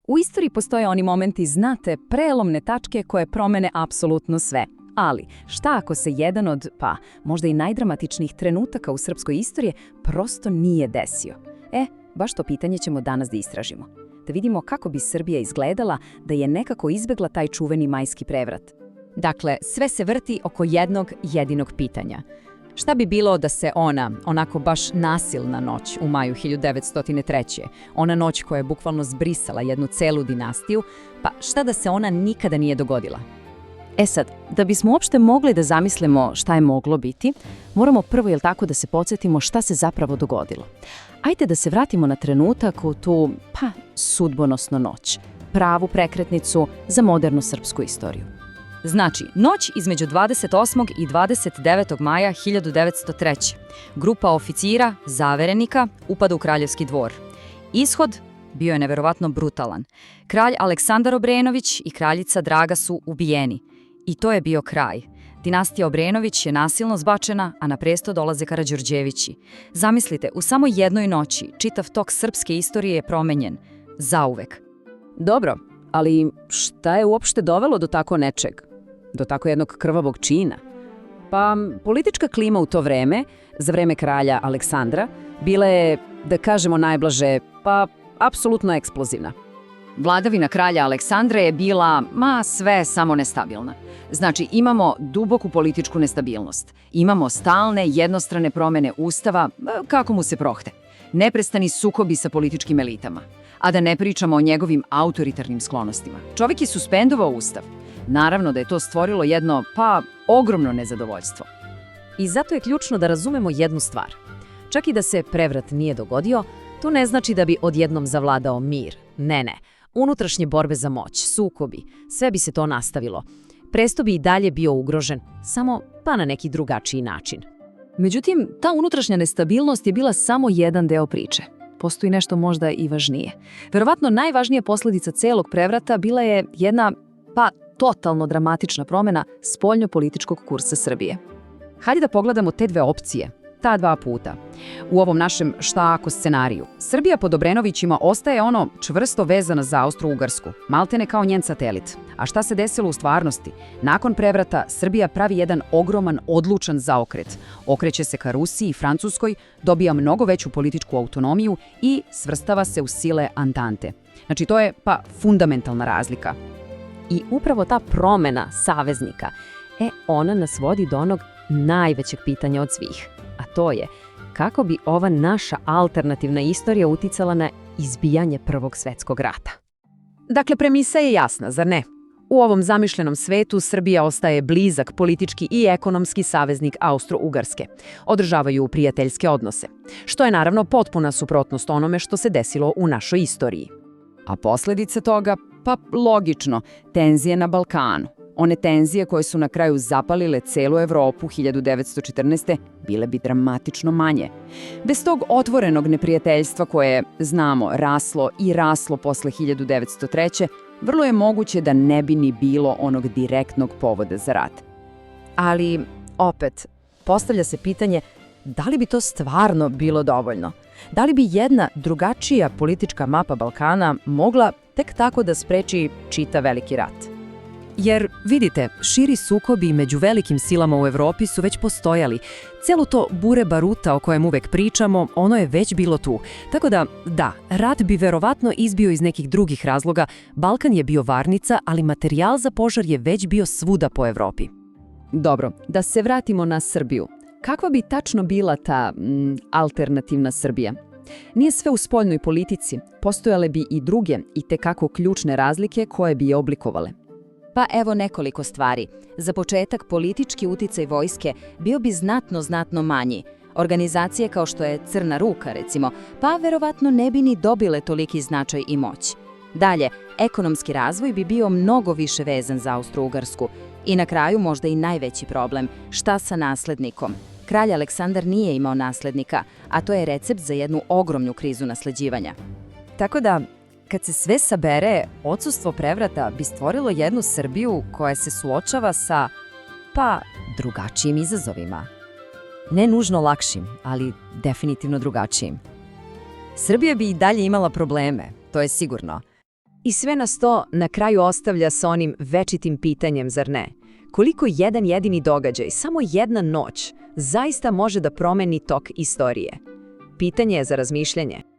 U istoriji postoje oni momenti, znate, prelomne tačke koje promene apsolutno sve. Ali, šta ako se jedan od, možda i najdramatičnijih trenutaka u srpskoj istoriji prosto nije desio? Baš to pitanje ćemo danas da istražimo. Da vidimo kako bi Srbija izgledala da je nekako izbegla taj čuveni majski prevrat. Dakle, sve se vrti oko jednog jedinog pitanja. Šta bi bilo da se ona, onako baš nasilna noć u maju 1903. Ona noć koja je bukvalno zbrisala jednu celu dinastiju, šta da se ona nikada nije dogodila? Sad, da bismo uopšte mogli da zamislimo šta je moglo biti, moramo prvo, da se podsjetimo šta se zapravo dogodilo. Ajde da se vratimo na trenutak u tu, sudbonosnu noć, pravu prekretnicu za modernu srpsku istoriju. Znači, noć između 28. i 29. maja 1903. Grupa oficira, zaverenika, upada u kraljevski dvor. Ishod bio je neverovatno brutalan. Kralj Aleksandar Obrenović i kraljica Draga su ubijeni. I to je bio kraj. Dinastija Obrenović je nasilno zbačena, a na presto dolaze Karađorđevići. Zamislite, u samo jednoj noći čitav tok srpske istorije je promenjen. Zauvek. Dobro, ali šta je uopšte dovelo do tako nečeg? Do tako jednog krvavog čina? Politička klima u to vreme, za vreme kralja Aleksandra, bila je, da kažemo najblaže, apsolutno eksplozivna. Vladavina kralja Aleksandra je bila, sve samo nestabilna. Znači, imamo duboku političku nestabilnost. Imamo stalne, jednostrane promene ustava, kako mu se prohte. Neprestani sukobi sa političkim elitama. A da ne pričamo o njegovim autoritarnim sklonostima. Čovjek je suspendovao ustav. Naravno da je to stvorilo jedno, ogromno nezadovoljstvo. I zato je ključno da razumemo jednu stvar. Čak i da se prevrat nije dogodio, to ne znači da bi odjednom zavladao mir. Ne. Unutrašnje borbe za moć, sukobi, sve bi se to nastavilo. Presto bi i dalje bio ugrožen, samo na neki drugačiji način. Međutim, ta unutrašnja nestabilnost je bila samo jedan deo priče. Postoji nešto možda i važnije. Verovatno najvažnija posljedica celog prevrata bila je jedna, totalno dramatična promjena spoljnopolitičkog kursa Srbije. Hajde da pogledamo te dve opcije, ta dva puta. U ovom našem šta ako scenariju, Srbija pod Obrenovićima ostaje čvrsto vezana za Austro-Ugarsku, maltene kao njen satelit. A šta se desilo u stvarnosti? Nakon prevrata Srbija pravi jedan ogroman, odlučan zaokret. Okreće se ka Rusiji i Francuskoj, dobija mnogo veću političku autonomiju i svrstava se u sile Antante. Znači, to je, fundamentalna razlika. I upravo ta promjena saveznika, ona nas vodi do onog najvećeg pitanja od svih. A to je, kako bi ova naša alternativna istorija uticala na izbijanje Prvog svjetskog rata? Dakle, premisa je jasna, zar ne? U ovom zamišljenom svetu Srbija ostaje blizak politički i ekonomski saveznik Austro-Ugarske. Održavaju prijateljske odnose, što je naravno potpuna suprotnost onome što se desilo u našoj istoriji. A posljedice toga, logično, tenzije na Balkanu. One tenzije koje su na kraju zapalile celu Evropu 1914. bile bi dramatično manje. Bez tog otvorenog neprijateljstva koje, znamo, raslo posle 1903. vrlo je moguće da ne bi ni bilo onog direktnog povoda za rat. Ali, opet, postavlja se pitanje da li bi to stvarno bilo dovoljno? Da li bi jedna drugačija politička mapa Balkana mogla tek tako da spreči čitav veliki rat? Jer, vidite, širi sukobi među velikim silama u Evropi su već postojali. Celo to bure baruta o kojem uvek pričamo, ono je već bilo tu. Tako da, rat bi verovatno izbio iz nekih drugih razloga. Balkan je bio varnica, ali materijal za požar je već bio svuda po Evropi. Dobro, da se vratimo na Srbiju. Kakva bi tačno bila ta alternativna Srbija? Nije sve u spoljnoj politici, postojale bi i druge i tekako ključne razlike koje bi je oblikovale. Evo nekoliko stvari. Za početak, politički uticaj vojske bio bi znatno manji. Organizacije kao što je Crna ruka, recimo, verovatno ne bi ni dobile toliki značaj i moć. Dalje, ekonomski razvoj bi bio mnogo više vezan za Austro-Ugarsku. I na kraju možda i najveći problem, šta sa naslednikom? Kralj Aleksandar nije imao naslednika, a to je recept za jednu ogromnu krizu nasleđivanja. Tako da, kad se sve sabere, odsustvo prevrata bi stvorilo jednu Srbiju koja se suočava sa, drugačijim izazovima. Ne nužno lakšim, ali definitivno drugačijim. Srbija bi i dalje imala probleme, to je sigurno. I sve nas to na kraju ostavlja sa onim večitim pitanjem, zar ne? Koliko jedan jedini događaj, samo jedna noć, zaista može da promeni tok istorije? Pitanje je za razmišljanje.